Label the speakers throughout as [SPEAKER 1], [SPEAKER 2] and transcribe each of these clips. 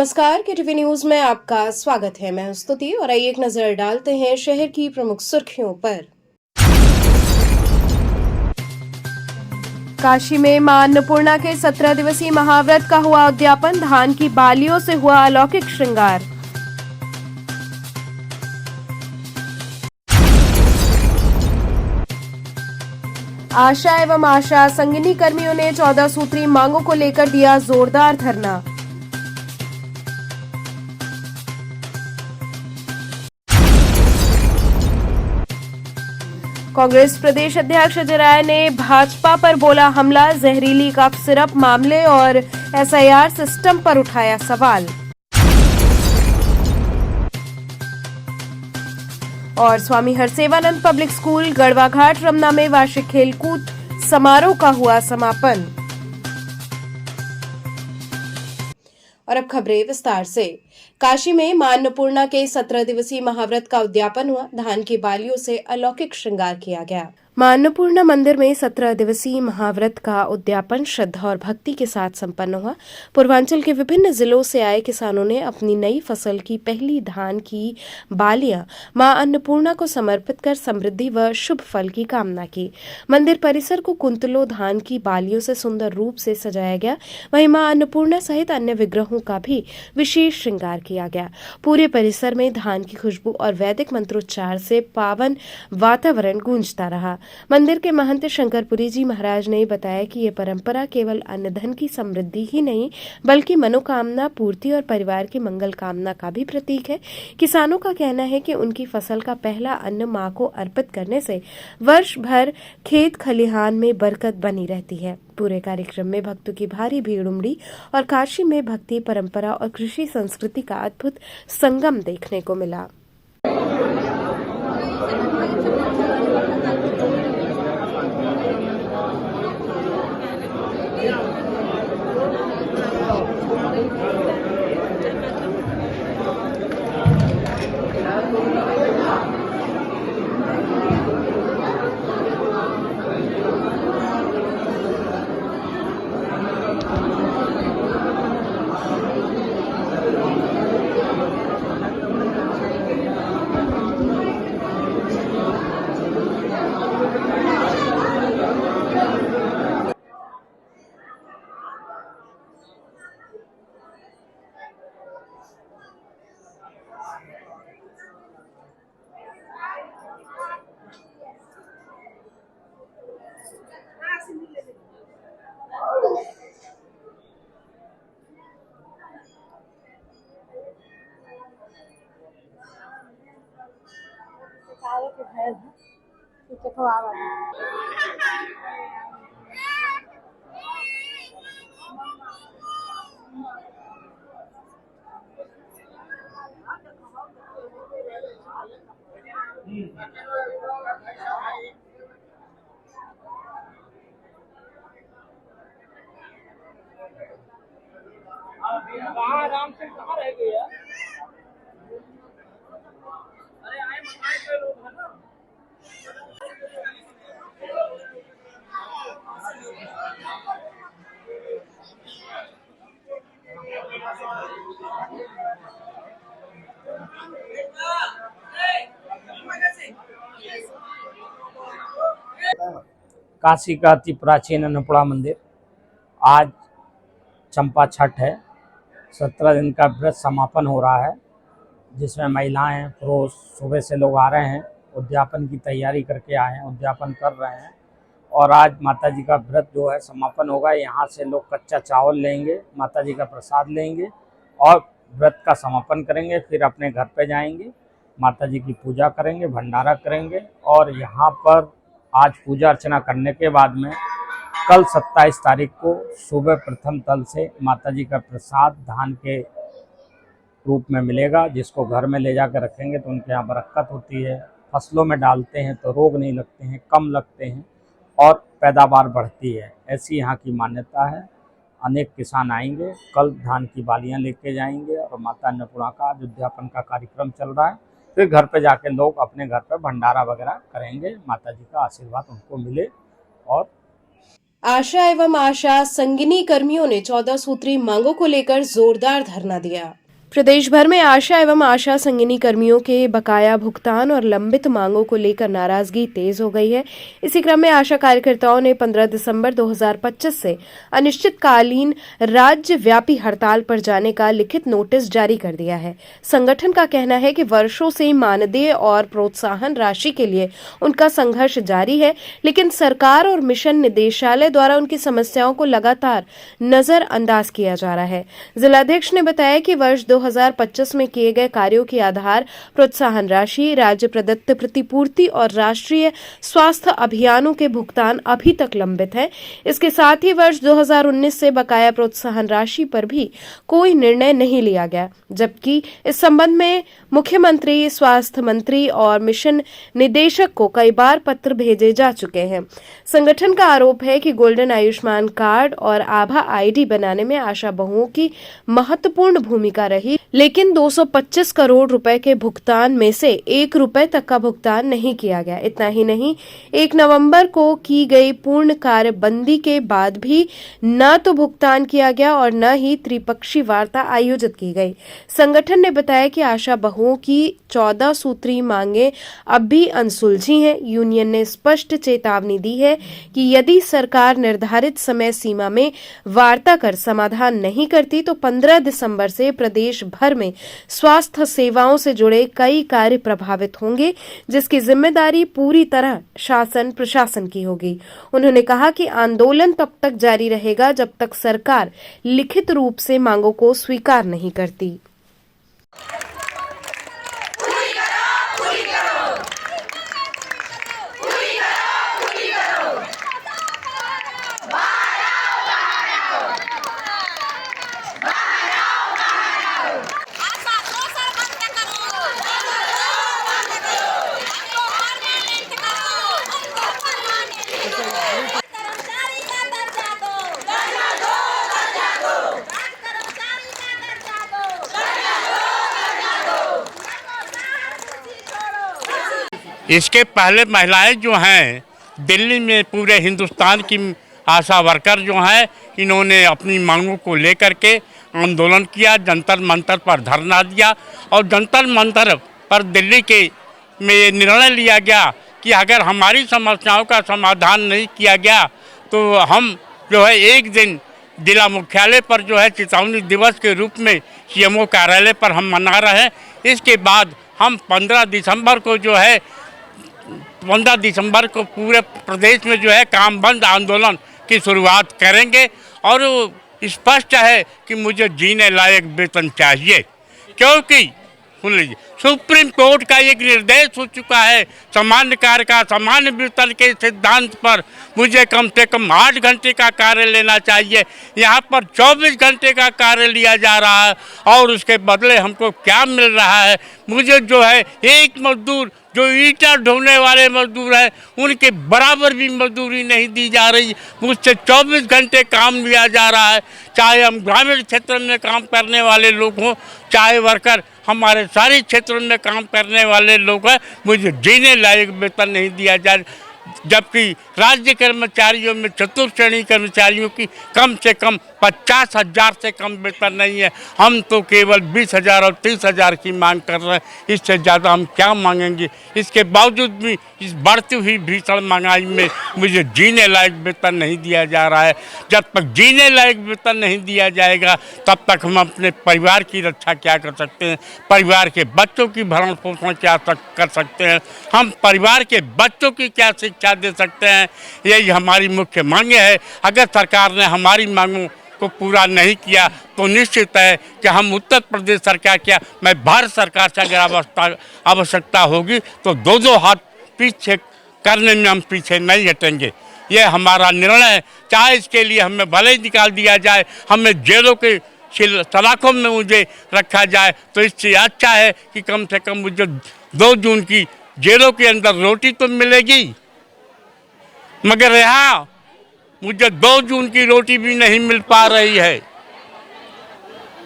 [SPEAKER 1] नमस्कार, KTV news में आपका स्वागत है। मैं हूं स्तुति और आइए एक नजर डालते हैं शहर की प्रमुख सुर्खियों पर। काशी में मां अन्नपूर्णा के 17 दिवसीय महाव्रत का हुआ उद्यापन। धान की बालियों से हुआ अलौकिक श्रृंगार। आशा एवं आशा संगिनी कर्मियों ने 14 सूत्री मांगों को लेकर दिया जोरदार धरना। कांग्रेस प्रदेश अध्यक्ष अजय राय ने भाजपा पर बोला हमला। जहरीली कफ सिरप मामले और एसआईआर सिस्टम पर उठाया सवाल। और स्वामी हरसेवानंद पब्लिक स्कूल गढ़वाघाट रमना में वार्षिक खेलकूद समारोह का हुआ समापन। और अब खबरें विस्तार से। काशी में मां अन्नपूर्णा के 17 दिवसीय महाव्रत का उद्यापन हुआ। धान की बालियों से अलौकिक श्रृंगार किया गया। मां अन्नपूर्णा मंदिर में 17 दिवसीय महाव्रत का उद्यापन श्रद्धा और भक्ति के साथ संपन्न हुआ। पूर्वांचल के विभिन्न जिलों से आए किसानों ने अपनी नई फसल की पहली धान की बालियां मां अन्नपूर्णा को समर्पित कर समृद्धि व शुभ फल की कामना की। मंदिर परिसर को कुंतलों धान की बालियों से सुंदर रूप से सजाया गया। वहीं मां अन्नपूर्णा सहित अन्य विग्रहों का भी विशेष श्रृंगार किया गया। पूरे परिसर में धान की खुशबू और वैदिक मंत्रोच्चार से पावन वातावरण गूंजता रहा। मंदिर के महंत शंकरपुरी जी महाराज ने बताया कि ये परंपरा केवल अन्न धन की समृद्धि ही नहीं बल्कि मनोकामना पूर्ति और परिवार की मंगल कामना का भी प्रतीक है। किसानों का कहना है कि उनकी फसल का पहला अन्न मां को अर्पित करने से वर्ष भर खेत खलिहान में बरकत बनी रहती है। पूरे कार्यक्रम में भक्तों की भारी भीड़ उमड़ी और काशी में भक्ति परंपरा और कृषि संस्कृति का अद्भुत संगम देखने को मिला।
[SPEAKER 2] आराम से कहाँ रह गए यार? अरे आए मकान के लोग हैं ना।
[SPEAKER 3] काशी का अति प्राचीन अन्नपूर्णा मंदिर आज चंपा छठ है। 17 दिन का व्रत समापन हो रहा है, जिसमें महिलाएं पुरुष सुबह से लोग आ रहे हैं, उद्यापन की तैयारी करके आए हैं, उद्यापन कर रहे हैं। और आज माता जी का व्रत जो है समापन होगा। यहाँ से लोग कच्चा चावल लेंगे, माता जी का प्रसाद लेंगे और व्रत का समापन करेंगे। फिर अपने घर पे जाएंगे, माता जी की पूजा करेंगे, भंडारा करेंगे। और यहाँ पर आज पूजा अर्चना करने के बाद में कल 27 तारीख को सुबह प्रथम तल से माता जी का प्रसाद धान के रूप में मिलेगा, जिसको घर में ले जाकर रखेंगे तो उनके यहाँ बरकत होती है। फसलों में डालते हैं तो रोग नहीं लगते हैं, कम लगते हैं और पैदावार बढ़ती है। ऐसी यहाँ की मान्यता है। अनेक किसान आएंगे, कल धान की बालियाँ लेके जाएंगे और माता अन्नपूर्णा का आज उद्यापन का कार्यक्रम चल रहा है। फिर घर पे जाके लोग अपने घर पे भंडारा वगैरह करेंगे, माता जी का आशीर्वाद उनको मिले। और
[SPEAKER 1] आशा एवं आशा संगिनी कर्मियों ने 14 सूत्री मांगों को लेकर जोरदार धरना दिया। प्रदेश भर में आशा एवं आशा संगिनी कर्मियों के बकाया भुगतान और लंबित मांगों को लेकर नाराजगी तेज हो गई है। इसी क्रम में आशा कार्यकर्ताओं ने 15 दिसंबर 2025 से अनिश्चितकालीन राज्यव्यापी हड़ताल पर जाने का लिखित नोटिस जारी कर दिया है। संगठन का कहना है कि वर्षों से मानदेय और प्रोत्साहन राशि के लिए उनका संघर्ष जारी है, लेकिन सरकार और मिशन निदेशालय द्वारा उनकी समस्याओं को लगातार नजरअंदाज किया जा रहा है। जिलाध्यक्ष ने बताया कि वर्ष 2025 में किए गए कार्यों के आधार प्रोत्साहन राशि, राज्य प्रदत्त प्रतिपूर्ति और राष्ट्रीय स्वास्थ्य अभियानों के भुगतान अभी तक लंबित है। इसके साथ ही वर्ष 2019 से बकाया प्रोत्साहन राशि पर भी कोई निर्णय नहीं लिया गया, जबकि इस संबंध में मुख्यमंत्री, स्वास्थ्य मंत्री और मिशन निदेशक को कई बार पत्र भेजे जा चुके हैं। संगठन का आरोप है कि गोल्डन आयुष्मान कार्ड और आभा आईडी बनाने में आशा बहुओं की महत्वपूर्ण भूमिका रही, लेकिन 225 करोड़ रुपए के भुगतान में से 1 रुपए तक का भुगतान नहीं किया गया। इतना ही नहीं, 1 नवंबर को की गई पूर्ण कार्यबंदी के बाद भी न तो भुगतान किया गया और न ही त्रिपक्षीय वार्ता आयोजित की गई। संगठन ने बताया कि आशा बहुओं की 14 सूत्री मांगे अब भी अनसुलझी हैं। यूनियन ने स्पष्ट चेतावनी दी है कि यदि सरकार निर्धारित समय सीमा में वार्ता कर समाधान नहीं करती तो 15 दिसंबर से प्रदेश भर में स्वास्थ्य सेवाओं से जुड़े कई कार्य प्रभावित होंगे, जिसकी जिम्मेदारी पूरी तरह शासन प्रशासन की होगी। उन्होंने कहा कि आंदोलन तब तक जारी रहेगा जब तक सरकार लिखित रूप से मांगों को स्वीकार नहीं करती।
[SPEAKER 4] इसके पहले महिलाएं जो हैं दिल्ली में पूरे हिंदुस्तान की आशा वर्कर जो हैं, इन्होंने अपनी मांगों को लेकर के आंदोलन किया, जंतर मंतर पर धरना दिया और जंतर मंतर पर दिल्ली के में ये निर्णय लिया गया कि अगर हमारी समस्याओं का समाधान नहीं किया गया तो हम जो है एक दिन जिला मुख्यालय पर जो है चेतावनी दिवस के रूप में सीएमओ कार्यालय पर हम मना रहे हैं। इसके बाद हम 15 दिसंबर को जो है 15 दिसंबर को पूरे प्रदेश में जो है काम बंद आंदोलन की शुरुआत करेंगे और स्पष्ट है कि मुझे जीने लायक वेतन चाहिए, क्योंकि सुन लीजिए सुप्रीम कोर्ट का एक निर्देश हो चुका है सामान्य कार्य का सामान्य वेतन के सिद्धांत पर मुझे कम से कम 8 घंटे का कार्य लेना चाहिए। यहाँ पर 24 घंटे का कार्य लिया जा रहा है और उसके बदले हमको क्या मिल रहा है? मुझे जो है एक मजदूर जो ईंटा ढोने वाले मजदूर हैं उनके बराबर भी मजदूरी नहीं दी जा रही। मुझसे 24 घंटे काम लिया जा रहा है, चाहे हम ग्रामीण क्षेत्र में काम करने वाले लोग हों, चाहे वर्कर हमारे सारे क्षेत्रों में काम करने वाले लोग हैं। मुझे जीने लायक वेतन नहीं दिया जा, जबकि राज्य कर्मचारियों में चतुर्थ श्रेणी कर्मचारियों की कम से कम 50,000 से कम वेतन नहीं है। हम तो केवल 20,000 और 30,000 की मांग कर रहे हैं, इससे ज़्यादा हम क्या मांगेंगे? इसके बावजूद भी इस बढ़ती हुई भीषण महंगाई में मुझे जीने लायक वेतन नहीं दिया जा रहा है। जब तक जीने लायक वेतन नहीं दिया जाएगा तब तक हम अपने परिवार की रक्षा क्या कर सकते हैं? परिवार के बच्चों की भरण पोषण क्या कर सकते हैं? हम परिवार के बच्चों की क्या शिक्षा दे सकते हैं? यही हमारी मुख्य मांगे है। अगर सरकार ने हमारी मांगों को पूरा नहीं किया तो निश्चित है कि हम उत्तर प्रदेश सरकार क्या, मैं भारत सरकार से अगर आवश्यकता होगी तो 2-2 हाथ पीछे करने में हम पीछे नहीं हटेंगे। ये हमारा निर्णय है। चाहे इसके लिए हमें भले ही निकाल दिया जाए, हमें जेलों के सलाखों में मुझे रखा जाए, तो इससे अच्छा है कि कम से कम मुझे 2 जून की जेलों के अंदर रोटी तो मिलेगी, मगर यहाँ मुझे 2 जून की रोटी भी नहीं मिल पा रही है।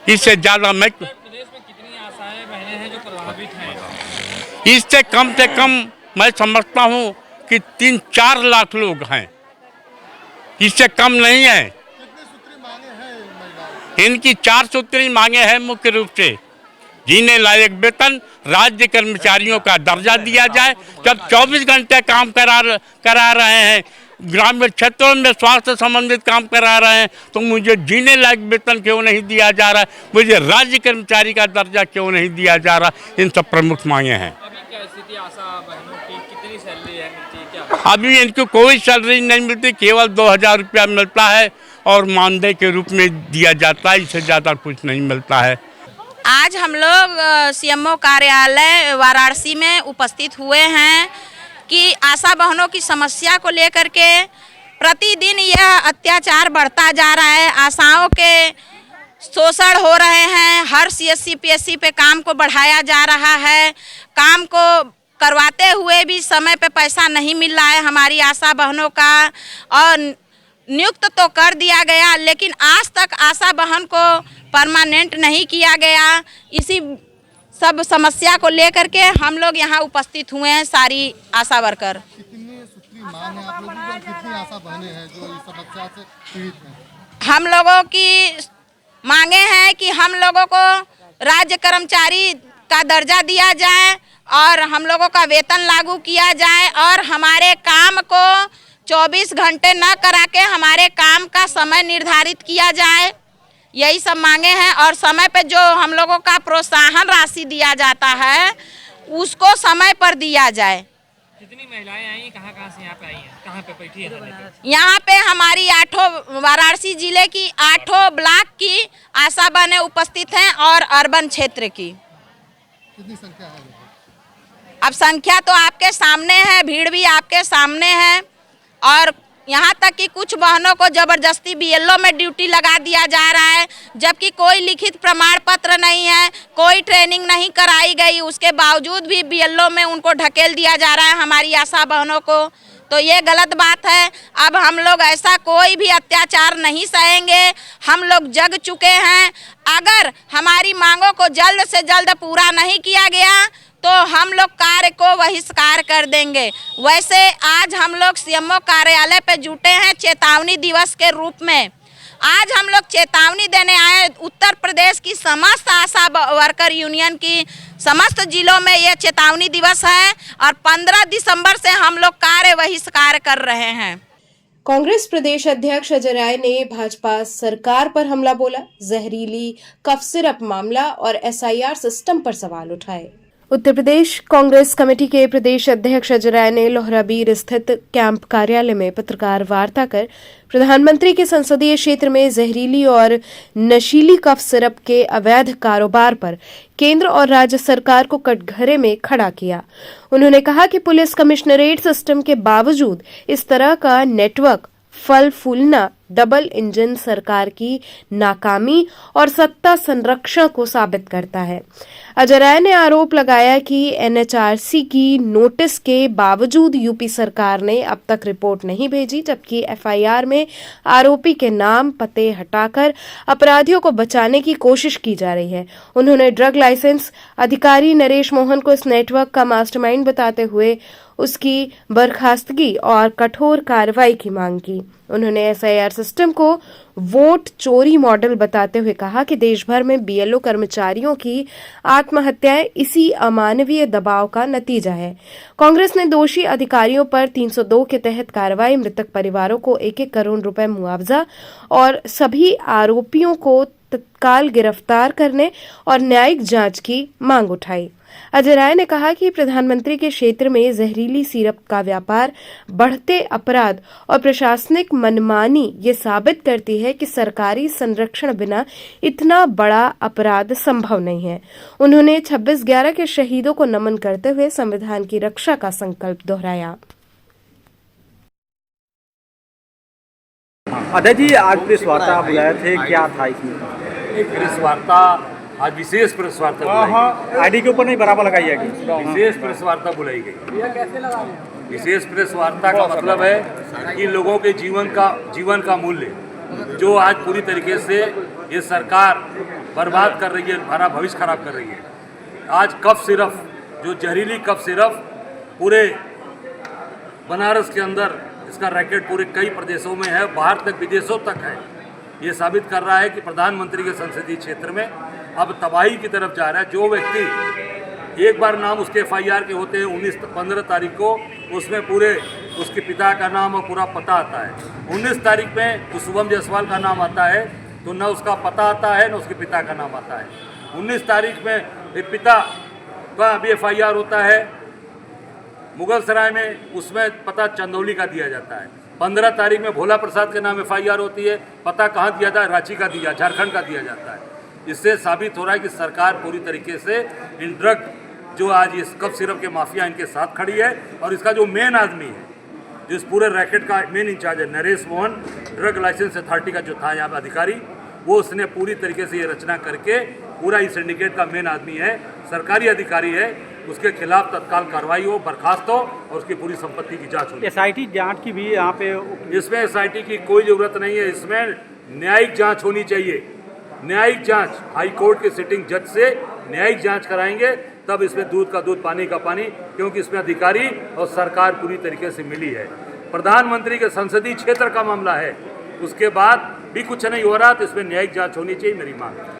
[SPEAKER 4] इससे ज़्यादा मैं
[SPEAKER 2] प्रदेश में कितनी आशाएं बहनें हैं जो प्रभावित हैं?
[SPEAKER 4] इससे कम से कम मैं समझता हूँ कि 3-4 लाख लोग हैं इससे कम नहीं है। इनकी 4 सूत्री मांगे हैं मुख्य रूप से जीने लायक वेतन, राज्य कर्मचारियों का दर्जा दिया जाए। जब 24 घंटे काम करा रहे हैं, ग्रामीण क्षेत्रों में स्वास्थ्य संबंधित काम करा रहे हैं, तो मुझे जीने लायक वेतन क्यों नहीं दिया जा रहा है, मुझे राज्य कर्मचारी का दर्जा क्यों नहीं दिया जा रहा। इन सब प्रमुख मांगे हैं।
[SPEAKER 2] अभी क्या स्थिति आशा बहनों की, कितनी सैलरी है मिलती है क्या?
[SPEAKER 4] अभी इनको कोई सैलरी नहीं मिलती, केवल 2000 रुपया मिलता है और मानदेय के रूप में दिया जाता है, इससे ज़्यादा कुछ नहीं मिलता है।
[SPEAKER 5] आज हम लोग सीएमओ कार्यालय वाराणसी में उपस्थित हुए हैं कि आशा बहनों की समस्या को लेकर के प्रतिदिन यह अत्याचार बढ़ता जा रहा है। आशाओं के शोषण हो रहे हैं। हर सीएससी पीएससी पे काम को बढ़ाया जा रहा है। काम को करवाते हुए भी समय पे पैसा नहीं मिल रहा है हमारी आशा बहनों का, और नियुक्त तो कर दिया गया लेकिन आज तक आशा बहन को परमानेंट नहीं किया गया। इसी सब समस्या को लेकर के हम लोग यहाँ उपस्थित हुए हैं, सारी आशा वर्कर।
[SPEAKER 6] कितनी सूत्री मांग है आप लोगों की और कितनी आशा बहनें हैं जो इस समस्या से पीड़ित हैं?
[SPEAKER 5] हम लोगों की मांगे हैं कि हम लोगों को राज्य कर्मचारी का दर्जा दिया जाए और हम लोगों का वेतन लागू किया जाए और हमारे काम को 24 घंटे न करा के हमारे काम का समय निर्धारित किया जाए। यही सब मांगे हैं और समय पे जो हम लोगों का प्रोत्साहन राशि दिया जाता है उसको समय पर दिया जाए।
[SPEAKER 2] कितनी महिलाएं आई, कहाँ से यहाँ पे आई हैं, कहाँ पे बैठी है?
[SPEAKER 5] यहाँ पे हमारी 8 वाराणसी जिले की 8 ब्लॉक की आशा बहनें उपस्थित हैं और अर्बन क्षेत्र की।
[SPEAKER 6] कितनी संख्या है?
[SPEAKER 5] अब संख्या तो आपके सामने है, भीड़ भी आपके सामने है और यहाँ तक कि कुछ बहनों को जबरदस्ती बीएलओ में ड्यूटी लगा दिया जा रहा है, जबकि कोई लिखित प्रमाण पत्र नहीं है, कोई ट्रेनिंग नहीं कराई गई, उसके बावजूद भी बीएलओ में उनको ढकेल दिया जा रहा है हमारी आशा बहनों को। तो ये गलत बात है। अब हम लोग ऐसा कोई भी अत्याचार नहीं सहेंगे, हम लोग जग चुके हैं। अगर हमारी मांगों को जल्द से जल्द पूरा नहीं किया गया तो हम लोग कार्य को बहिष्कार कर देंगे। वैसे आज हम लोग सीएमओ कार्यालय पे जुटे हैं चेतावनी दिवस के रूप में। आज हम लोग चेतावनी देने आए उत्तर प्रदेश की समस्त आशा वर्कर यूनियन की समस्त जिलों में ये चेतावनी दिवस है और 15 दिसंबर से हम लोग कार्य बहिष्कार कर रहे हैं।
[SPEAKER 1] कांग्रेस प्रदेश अध्यक्ष अजय राय ने भाजपा सरकार पर हमला बोला, जहरीली कफ सिरप मामला और एसआईआर सिस्टम पर सवाल उठाए। उत्तर प्रदेश कांग्रेस कमेटी के प्रदेश अध्यक्ष अजय राय ने लोहराबीर स्थित कैंप कार्यालय में पत्रकार वार्ता कर प्रधानमंत्री के संसदीय क्षेत्र में जहरीली और नशीली कफ सिरप के अवैध कारोबार पर केंद्र और राज्य सरकार को कटघरे में खड़ा किया। उन्होंने कहा कि पुलिस कमिश्नरेट सिस्टम के बावजूद इस तरह का नेटवर्क फल फूलना डबल इंजन सरकार की नाकामी और सत्ता संरक्षण को साबित करता है। अजय राय ने आरोप लगाया कि एनएचआरसी की नोटिस के बावजूद यूपी सरकार ने अब तक रिपोर्ट नहीं भेजी, जबकि एफआईआर में आरोपी के नाम पते हटाकर अपराधियों को बचाने की कोशिश की जा रही है। उन्होंने ड्रग लाइसेंस अधिकारी नरेश मोहन को इस नेटवर्क का मास्टरमाइंड बताते हुए उसकी बर्खास्तगी और कठोर कार्रवाई की मांग की। उन्होंने एसआईआर सिस्टम को वोट चोरी मॉडल बताते हुए कहा कि देश भर में बीएलओ कर्मचारियों की आत्महत्याएं इसी अमानवीय दबाव का नतीजा है। कांग्रेस ने दोषी अधिकारियों पर 302 के तहत कार्रवाई, मृतक परिवारों को 1-1 करोड़ रुपए मुआवजा और सभी आरोपियों को तत्काल गिरफ्तार करने और न्यायिक जांच की मांग उठाई। अजय राय ने कहा कि प्रधानमंत्री के क्षेत्र में जहरीली सिरप का व्यापार, बढ़ते अपराध और प्रशासनिक मनमानी ये साबित करती है कि सरकारी संरक्षण बिना इतना बड़ा अपराध संभव नहीं है। उन्होंने 26/11 के शहीदों को नमन करते हुए संविधान की रक्षा का संकल्प दोहराया।
[SPEAKER 7] अजय जी, आज प्रेस वार्ता बुलाए थे, क्या था इसमें?
[SPEAKER 8] एक प्रेस वार्ता, आज विशेष प्रेस वार्ता बुलाई।
[SPEAKER 7] आईडी के ऊपर नहीं बराबर लगाई जाएगी।
[SPEAKER 8] विशेष प्रेस वार्ता बुलाई गई। विशेष प्रेस वार्ता का मतलब है कि लोगों के जीवन का मूल्य जो आज पूरी तरीके से ये सरकार बर्बाद कर रही है, हमारा भविष्य खराब कर रही है। आज कफ सिरप, जो जहरीली कफ सिरप पूरे बनारस के अंदर इसका रैकेट पूरे कई प्रदेशों में है, बाहर तक विदेशों तक है। ये साबित कर रहा है कि प्रधानमंत्री के संसदीय क्षेत्र में अब तबाही की तरफ जा रहा है। जो व्यक्ति एक बार नाम उसके FIR के होते हैं 15 तारीख को, उसमें पूरे उसके पिता का नाम और पूरा पता आता है। 19 तारीख में तो शुभम जायसवाल का नाम आता है, तो न उसका पता आता है न उसके पिता का नाम आता है। 19 तारीख में एक पिता का भी FIR होता है मुगल सराय में, उसमें पता चंदौली का दिया जाता है। 15 तारीख में भोला प्रसाद के नाम FIR होती है, पता कहाँ दिया जाए, रांची का दिया, झारखंड का दिया जाता है। इससे साबित हो रहा है कि सरकार पूरी तरीके से इन ड्रग जो आज इस कफ सिरप के माफिया इनके साथ खड़ी है, और इसका जो मेन आदमी है, जो इस पूरे रैकेट का मेन इंचार्ज है, Naresh Mohan, drug licence authority का जो था यहाँ पर अधिकारी, वो उसने पूरी तरीके से ये रचना करके पूरा इस सिंडिकेट का मेन आदमी है, सरकारी अधिकारी है, उसके खिलाफ तत्काल कार्रवाई हो, बर्खास्त हो और उसकी पूरी संपत्ति की जांच हो।
[SPEAKER 7] SIT जांच की भी यहाँ पे
[SPEAKER 8] इसमें SIT की कोई ज़रूरत नहीं है, इसमें न्यायिक जांच होनी चाहिए। न्यायिक जांच, हाई कोर्ट के सिटिंग जज से न्यायिक जांच कराएंगे, तब इसमें दूध का दूध पानी का पानी, क्योंकि इसमें अधिकारी और सरकार पूरी तरीके से मिली है। प्रधानमंत्री के संसदीय क्षेत्र का मामला है, उसके बाद भी कुछ नहीं हो रहा, तो इसमें न्यायिक जांच होनी चाहिए, मेरी मांग है।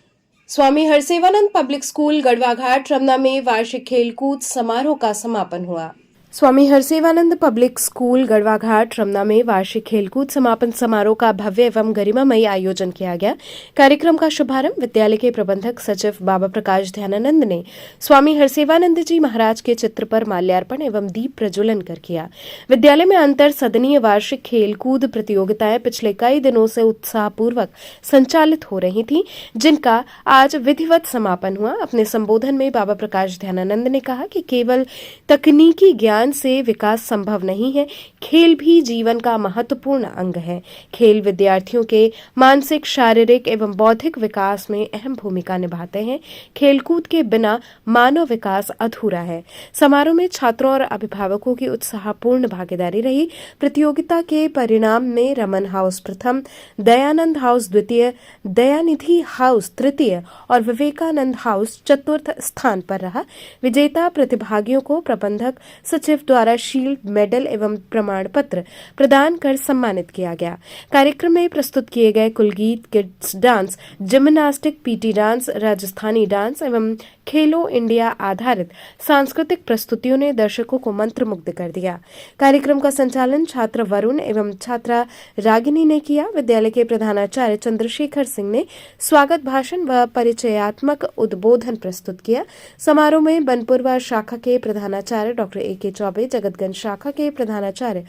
[SPEAKER 1] स्वामी हरसेवानंद पब्लिक स्कूल गढ़वाघाट रमना में वार्षिक खेलकूद समारोह का समापन हुआ। स्वामी हरसेवानंद पब्लिक स्कूल गढ़वाघाट रमना में वार्षिक खेलकूद समापन समारोह का भव्य एवं गरिमामयी आयोजन किया गया। कार्यक्रम का शुभारंभ विद्यालय के प्रबंधक सचिव बाबा प्रकाश ध्यानानंद ने स्वामी हरसेवानंद जी महाराज के चित्र पर माल्यार्पण एवं दीप प्रज्वलन कर किया। विद्यालय में अंतर सदनीय वार्षिक खेलकूद प्रतियोगिताएं पिछले कई दिनों से उत्साहपूर्वक संचालित हो रही थीं, जिनका आज विधिवत समापन हुआ। अपने संबोधन में बाबा प्रकाश ध्यानानंद ने कहा कि केवल तकनीकी ज्ञान से विकास संभव नहीं है, खेल भी जीवन का महत्वपूर्ण अंग है। खेल विद्यार्थियों के मानसिक, शारीरिक एवं बौद्धिक विकास में अहम भूमिका निभाते हैं। खेलकूद के बिना मानव विकास अधूरा है। समारोह में छात्रों और अभिभावकों की उत्साहपूर्ण भागीदारी रही। प्रतियोगिता के परिणाम में रमन हाउस प्रथम, दयानंद हाउस द्वितीय, दयानिधि हाउस तृतीय और विवेकानंद हाउस चतुर्थ स्थान पर रहा। विजेता प्रतिभागियों को प्रबंधक सचिव द्वारा शील्ड, मेडल एवं प्रमाण पत्र प्रदान कर सम्मानित किया गया। कार्यक्रम में प्रस्तुत किए गए कुलगीत, kids dance, gymnastic, PT dance, Rajasthani dance एवं खेलो इंडिया आधारित सांस्कृतिक प्रस्तुतियों ने दर्शकों को मंत्रमुग्ध कर दिया। कार्यक्रम का संचालन छात्र वरुण एवं छात्रा रागिनी ने किया। विद्यालय के प्रधानाचार्य चंद्रशेखर सिंह ने स्वागत भाषण व परिचयात्मक उद्बोधन प्रस्तुत किया। समारोह में बनपुरवा शाखा के प्रधानाचार्य डॉक्टर AK चौबे, जगतगंज शाखा के प्रधानाचार्य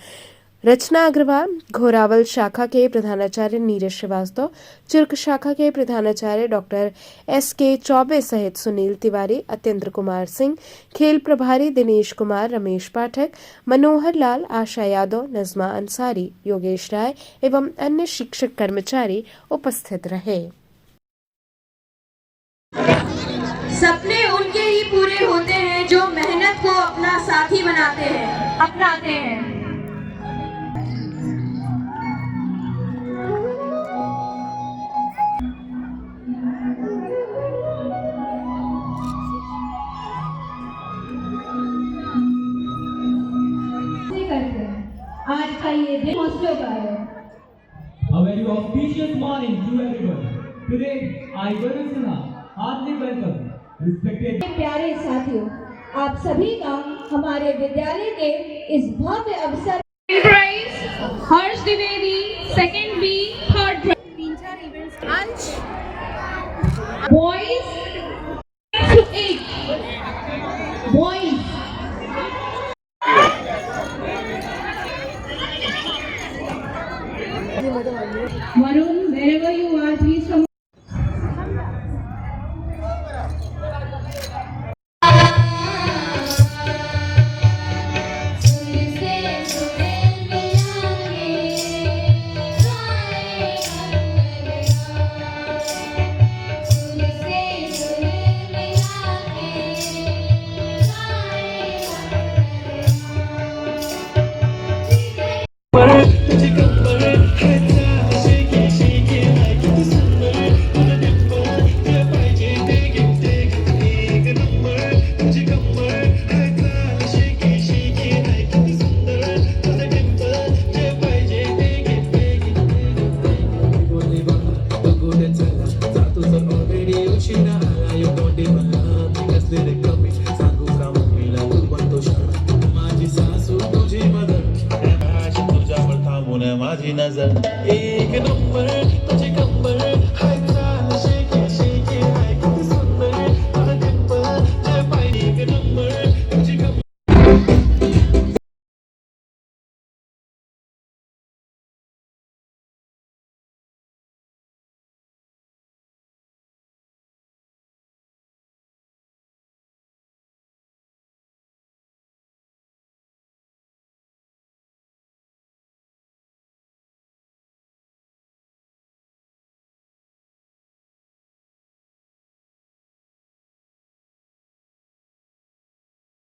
[SPEAKER 1] रचना अग्रवाल, घोरावल शाखा के प्रधानाचार्य नीरज श्रीवास्तव, चुर्क शाखा के प्रधानाचार्य डॉक्टर SK चौबे सहित सुनील तिवारी, अत्येंद्र कुमार सिंह, खेल प्रभारी दिनेश कुमार, रमेश पाठक, मनोहर लाल, आशा यादव, नजमा अंसारी, योगेश राय एवं अन्य शिक्षक कर्मचारी उपस्थित रहे।
[SPEAKER 9] सपने उनके ही पूरे होते हैं जो मेहनत को अपना साथी बनाते हैं, अपनाते हैं। आज का ये दिन हौसलों का है।
[SPEAKER 10] A very auspicious morning to everyone. Today, I Varun Sinha, heartily welcome respected
[SPEAKER 9] प्यारे साथियों, आप सभी का हमारे विद्यालय के इस भव्य अवसर
[SPEAKER 11] प्राइज हर्ष द्विवेदी, सेकंड B, थर्ड
[SPEAKER 9] तीन-चार इवेंट्स आज
[SPEAKER 11] boys 8 boys Varun, wherever you are, please come.
[SPEAKER 9] से
[SPEAKER 10] नसते रे कमी सांगू का मम्मीला तू बनतो शाळा माझी सासू तुझी मदत आश तुझ्यावर थांबून माझी नजर एक नंबर तुझी कंबर हाय चाल शेके शेके हाय किती सुंदर तुझा डिंपल जय पाहिजे एक नंबर तुझी कंबर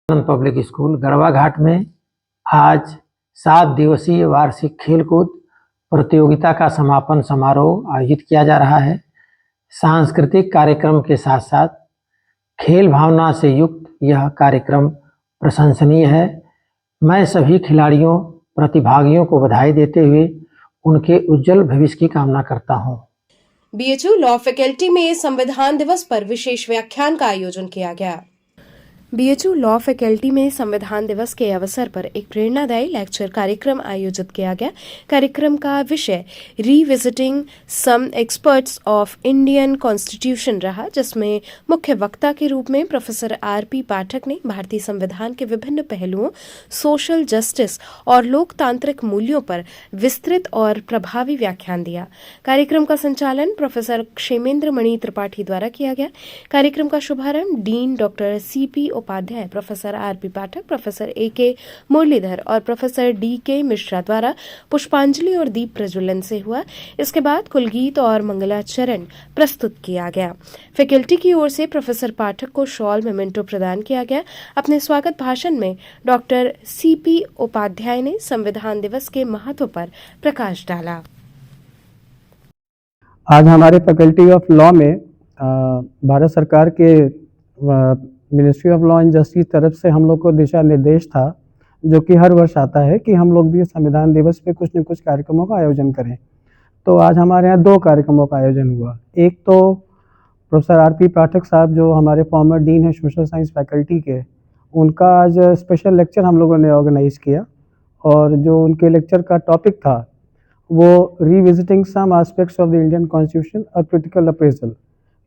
[SPEAKER 3] पब्लिक स्कूल गढ़वा घाट में आज 7 दिवसीय वार्षिक खेलकूद प्रतियोगिता का समापन समारोह आयोजित किया जा रहा है। सांस्कृतिक कार्यक्रम के साथ साथ खेल भावना से युक्त यह कार्यक्रम प्रशंसनीय है। मैं सभी खिलाड़ियों प्रतिभागियों को बधाई देते हुए उनके उज्जवल भविष्य की कामना करता हूं।
[SPEAKER 1] बीएचयू लॉ फैकल्टी में संविधान दिवस पर विशेष व्याख्यान का आयोजन किया गया। बीएचयू लॉ फैकल्टी में संविधान दिवस के अवसर पर एक प्रेरणादायी लेक्चर कार्यक्रम आयोजित किया गया। कार्यक्रम का विषय revisiting some experts of Indian constitution रहा, जिसमें मुख्य वक्ता के रूप में प्रोफेसर आरपी पाठक ने भारतीय संविधान के विभिन्न पहलुओं, सोशल जस्टिस और लोकतांत्रिक मूल्यों पर विस्तृत और प्रभावी व्याख्यान दिया। कार्यक्रम का संचालन प्रोफेसर क्षेमेंद्र मणि त्रिपाठी द्वारा किया गया। कार्यक्रम का शुभारंभ dean doctor CP Upadhyay, professor RP Pathak, professor AK Muralidhar और प्रोफेसर डीके मिश्रा द्वारा पुष्पांजलि और दीप प्रज्वलन से हुआ। इसके बाद कुलगीत और मंगलाचरण प्रस्तुत किया गया। फैकल्टी की ओर से प्रोफेसर पाठक को शॉल मेमेंटो प्रदान किया गया। अपने स्वागत भाषण में डॉक्टर सीपी उपाध्याय ने संविधान दिवस के महत्व पर प्रकाश डाला।
[SPEAKER 7] आज हमारे फैकल्टी ऑफ लॉ में भारत सरकार के ministry of law and justice तरफ से हम लोग को दिशा निर्देश था, जो कि हर वर्ष आता है कि हम लोग भी संविधान दिवस पे कुछ न कुछ कार्यक्रमों का आयोजन करें। तो आज हमारे यहाँ 2 कार्यक्रमों का आयोजन हुआ। एक तो प्रोफेसर आरपी पाठक साहब, जो हमारे फॉर्मर डीन है सोशल साइंस फैकल्टी के, उनका आज स्पेशल लेक्चर हम लोगों ने ऑर्गेनाइज किया और जो उनके लेक्चर का टॉपिक था वो revisiting some aspects of the Indian constitution a critical appraisal,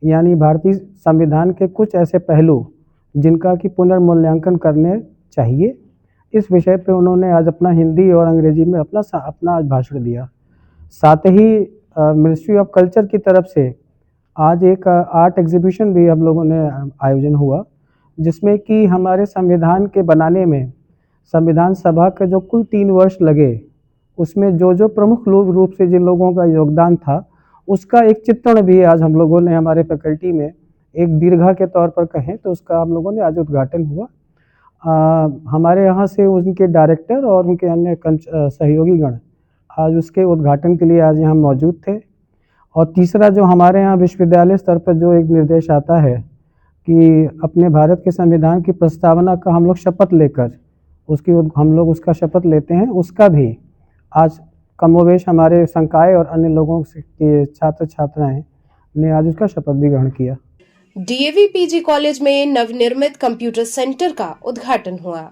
[SPEAKER 7] यानी भारतीय संविधान के कुछ ऐसे पहलू जिनका कि पुनर्मूल्यांकन करने चाहिए। इस विषय पे उन्होंने आज अपना हिंदी और अंग्रेजी में अपना आज भाषण दिया। साथ ही मिनिस्ट्री ऑफ कल्चर की तरफ से आज एक आर्ट एग्जीबिशन भी हम लोगों ने आयोजन हुआ, जिसमें कि हमारे संविधान के बनाने में संविधान सभा के जो कुल 3 वर्ष लगे, उसमें जो प्रमुख रूप से जिन लोगों का योगदान था, उसका एक चित्रण भी आज हम लोगों ने हमारे फैकल्टी में एक दीर्घा के तौर पर कहें तो उसका हम लोगों ने आज उद्घाटन हुआ। हमारे यहाँ से उनके डायरेक्टर और उनके अन्य सहयोगी गण आज उसके उद्घाटन के लिए आज यहाँ मौजूद थे। और तीसरा, जो हमारे यहाँ विश्वविद्यालय स्तर पर जो एक निर्देश आता है कि अपने भारत के संविधान की प्रस्तावना का हम लोग शपथ लेकर हम लोग उसका शपथ लेते हैं, उसका भी आज कमोवेश हमारे संकाय और अन्य लोगों के छात्र छात्राएं ने आज उसका शपथ भी ग्रहण किया।
[SPEAKER 1] डीएवी पीजी कॉलेज में नवनिर्मित कंप्यूटर सेंटर का उद्घाटन हुआ।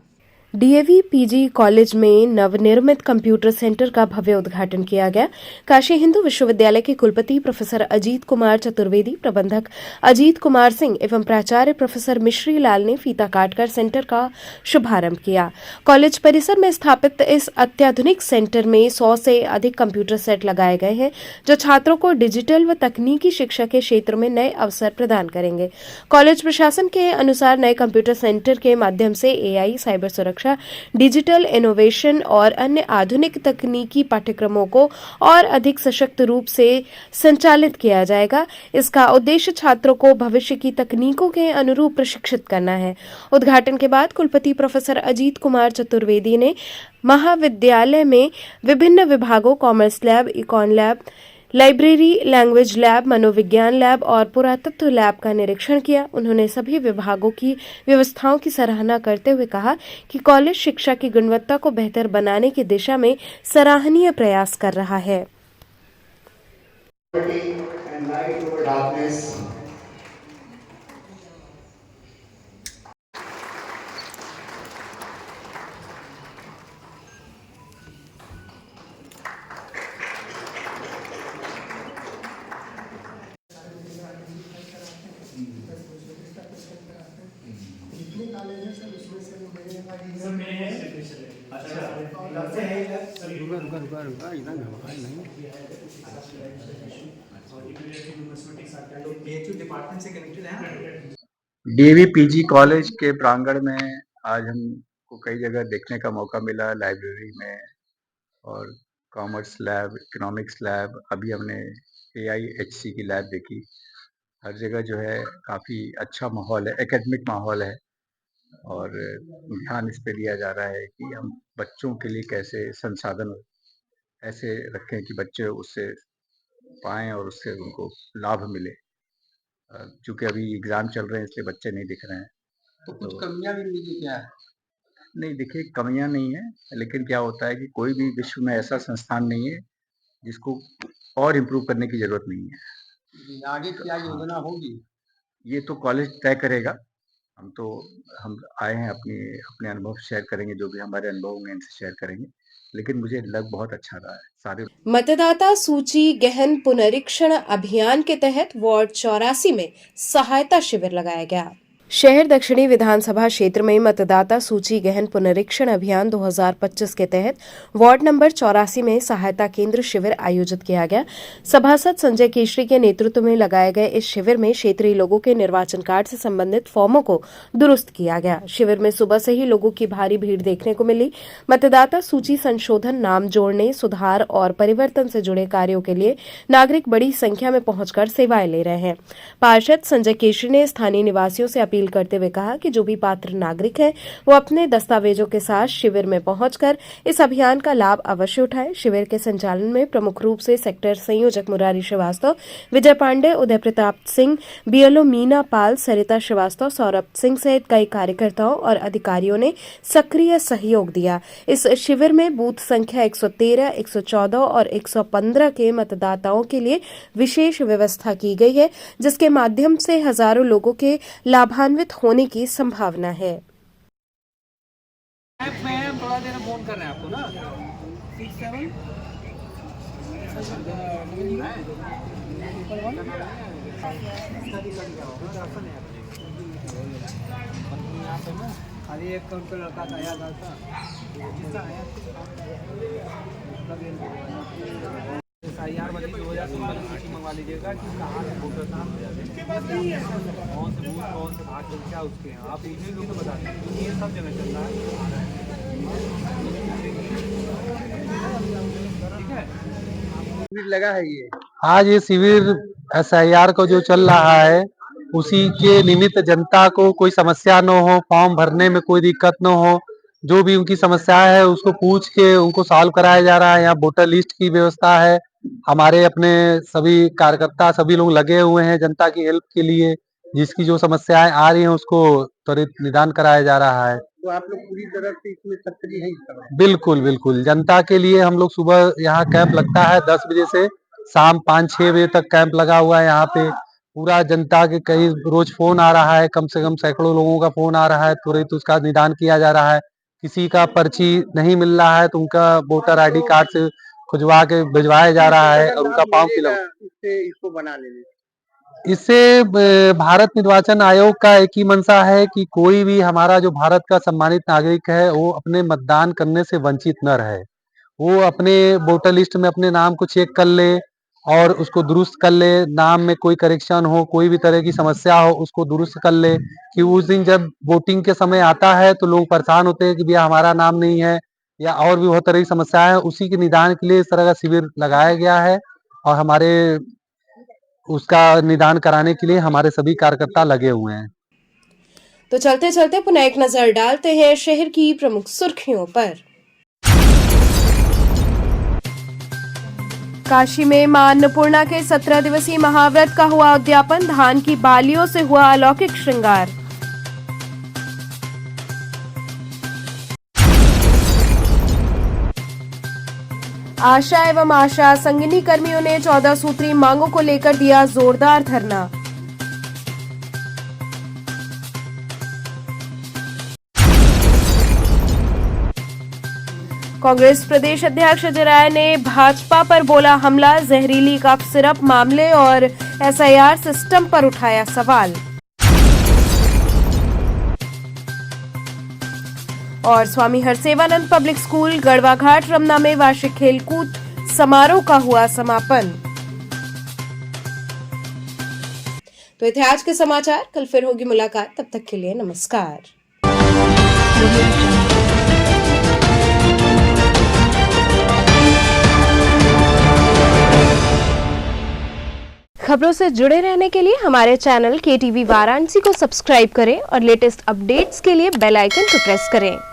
[SPEAKER 1] डीएवी पीजी कॉलेज में नवनिर्मित कंप्यूटर सेंटर का भव्य उद्घाटन किया गया। काशी हिंदू विश्वविद्यालय के कुलपति प्रोफेसर अजीत कुमार चतुर्वेदी, प्रबंधक अजीत कुमार सिंह एवं प्राचार्य प्रोफेसर मिश्री लाल ने फीता काटकर सेंटर का शुभारंभ किया। कॉलेज परिसर में स्थापित इस अत्याधुनिक सेंटर में 100 से अधिक कंप्यूटर सेट लगाए गए हैं, जो छात्रों को डिजिटल व तकनीकी शिक्षा के क्षेत्र में नए अवसर प्रदान करेंगे। कॉलेज प्रशासन के अनुसार नए कंप्यूटर सेंटर के माध्यम से एआई, साइबर सुरक्षा, डिजिटल इनोवेशन और अन्य आधुनिक तकनीकी पाठ्यक्रमों को और अधिक सशक्त रूप से संचालित किया जाएगा। इसका उद्देश्य छात्रों को भविष्य की तकनीकों के अनुरूप प्रशिक्षित करना है। उद्घाटन के बाद कुलपति प्रोफेसर अजीत कुमार चतुर्वेदी ने महाविद्यालय में विभिन्न विभागों commerce lab, icon lab, library, language lab, मनोविज्ञान लैब और पुरातत्व लैब का निरीक्षण किया। उन्होंने सभी विभागों की व्यवस्थाओं की सराहना करते हुए कहा कि कॉलेज शिक्षा की गुणवत्ता को बेहतर बनाने की दिशा में सराहनीय प्रयास कर रहा है।
[SPEAKER 12] डीवी पीजी कॉलेज के प्रांगण में आज हमको कई जगह देखने का मौका मिला, लाइब्रेरी में और कॉमर्स लैब, इकोनॉमिक्स लैब, अभी हमने AIHC की लैब देखी। हर जगह जो है काफ़ी अच्छा माहौल है, एकेडमिक माहौल है और ध्यान इस पे दिया जा रहा है कि हम बच्चों के लिए कैसे संसाधन ऐसे रखें कि बच्चे उससे पाएँ और उससे उनको लाभ मिले। चूँकि अभी एग्ज़ाम चल रहे हैं इसलिए बच्चे नहीं दिख रहे हैं।
[SPEAKER 6] तो कुछ कमियां भी मिली क्या है?
[SPEAKER 12] नहीं देखिए, कमियां नहीं है, लेकिन क्या होता है कि कोई भी विश्व में ऐसा संस्थान नहीं है जिसको और इम्प्रूव करने की जरूरत नहीं है।
[SPEAKER 6] आगे क्या योजना होगी?
[SPEAKER 12] ये तो कॉलेज तय करेगा। हम आए हैं अपने अनुभव शेयर करेंगे, जो भी हमारे अनुभव होंगे इनसे शेयर करेंगे, लेकिन मुझे लग बहुत अच्छा रहा है। सारे
[SPEAKER 1] मतदाता सूची गहन पुनरीक्षण अभियान के तहत वार्ड 84 में सहायता शिविर लगाया गया। शहर दक्षिणी विधानसभा क्षेत्र में मतदाता सूची गहन पुनरीक्षण अभियान 2025 के तहत वार्ड नंबर 84 में सहायता केंद्र शिविर आयोजित किया गया। सभासद संजय केशरी के नेतृत्व में लगाए गए इस शिविर में क्षेत्रीय लोगों के निर्वाचन कार्ड से संबंधित फॉर्मों को दुरुस्त किया गया। शिविर में सुबह से ही लोगों की भारी भीड़ देखने को मिली। मतदाता सूची संशोधन, नाम जोड़ने, सुधार और परिवर्तन से जुड़े कार्यों के लिए नागरिक बड़ी संख्या में पहुंचकर सेवाएं ले रहे हैं। पार्षद संजय केशरी ने स्थानीय निवासियों से अपील करते हुए कहा कि जो भी पात्र नागरिक हैं वो अपने दस्तावेजों के साथ शिविर में पहुंचकर इस अभियान का लाभ अवश्य उठाएं। शिविर के संचालन में प्रमुख रूप से सेक्टर संयोजक मुरारी श्रीवास्तव, विजय पांडे, उदय प्रताप सिंह, BLO मीना पाल, सरिता श्रीवास्तव, सौरभ सिंह सहित कई कार्यकर्ताओं और अधिकारियों ने सक्रिय सहयोग दिया। इस शिविर में बूथ संख्या 113, 114 और 115 के मतदाताओं के लिए विशेष व्यवस्था की गई है, जिसके माध्यम से हजारों लोगों के लाभान्वित होने की संभावना है।
[SPEAKER 2] थोड़ा देर में फोन कर रहे हैं आपको ना 67 खाली एक काउंटर लड़का था आया था SIR वाली 2016 की सूची मंगवा लीजिएगा कि कहाँ से वोटर नाम हो जाते हैं, कौन से बूथ, कौन से भाग क्या उसके हैं, आप इन्हीं लोग तो बता दें। ये सब जगह चल रहा है, ठीक है।
[SPEAKER 6] शिविर लगा है ये
[SPEAKER 7] आज ये शिविर SIR को जो चल रहा है उसी के निमित्त जनता को कोई समस्या न हो, फॉर्म भरने में कोई दिक्कत न हो, जो भी उनकी समस्या है उसको पूछ के उनको सॉल्व कराया जा रहा है। यहाँ वोटर लिस्ट की व्यवस्था है, हमारे अपने सभी कार्यकर्ता सभी लोग लगे हुए हैं जनता की हेल्प के लिए। जिसकी जो समस्याएं आ रही हैं उसको त्वरित निदान कराया जा रहा है।
[SPEAKER 6] तो आप लोग पूरी तरह से इसमें सक्रिय हैं?
[SPEAKER 7] बिल्कुल बिल्कुल, जनता के लिए हम लोग सुबह यहाँ कैंप लगता है 10 बजे से शाम 5-6 बजे तक कैंप लगा हुआ है। यहाँ पे पूरा जनता के कई रोज फोन आ रहा है, कम से कम सैकड़ों लोगों का फोन आ रहा है, तुरंत उसका निदान किया जा रहा है। किसी का पर्ची नहीं मिल रहा है तो उनका वोटर ID कार्ड से खुजवा के भिजवाया जा रहा है और उनका फॉर्म फिलअप
[SPEAKER 6] इसको बना लेंगे।
[SPEAKER 7] इससे भारत निर्वाचन आयोग का एक ही मंशा है कि कोई भी हमारा जो भारत का सम्मानित नागरिक है वो अपने मतदान करने से वंचित न रहे। वो अपने वोटर लिस्ट में अपने नाम को चेक कर ले और उसको दुरुस्त कर ले, नाम में कोई करेक्शन हो, कोई भी तरह की समस्या हो उसको दुरुस्त कर ले। कि उस दिन जब वोटिंग के समय आता है तो लोग परेशान होते हैं कि भैया हमारा नाम नहीं है या और भी बहुत तरह की समस्याएं हैं, उसी के निदान के लिए इस तरह का शिविर लगाया गया है और हमारे उसका निदान कराने के लिए हमारे सभी कार्यकर्ता लगे हुए हैं।
[SPEAKER 1] तो चलते चलते पुनः एक नजर डालते हैं शहर की प्रमुख सुर्खियों पर। काशी में मां अन्नपूर्णा के 17 दिवसीय महाव्रत का हुआ उद्यापन, धान की बालियों से हुआ अलौकिक श्रृंगार। आशा एवं आशा संगिनी कर्मियों ने 14 सूत्री मांगों को लेकर दिया जोरदार धरना। कांग्रेस प्रदेश अध्यक्ष अजय राय ने भाजपा पर बोला हमला, जहरीली कफ सिरप मामले और SIR सिस्टम पर उठाया सवाल। और स्वामी हरसेवानंद पब्लिक स्कूल गढ़वा घाट रमना में वार्षिक खेलकूद समारोह का हुआ समापन। तो ये थे आज के समाचार, कल फिर होगी मुलाकात, तब तक के लिए नमस्कार। खबरों से जुड़े रहने के लिए हमारे चैनल KTV वाराणसी को सब्सक्राइब करें और लेटेस्ट अपडेट्स के लिए बेल आइकन को प्रेस करें।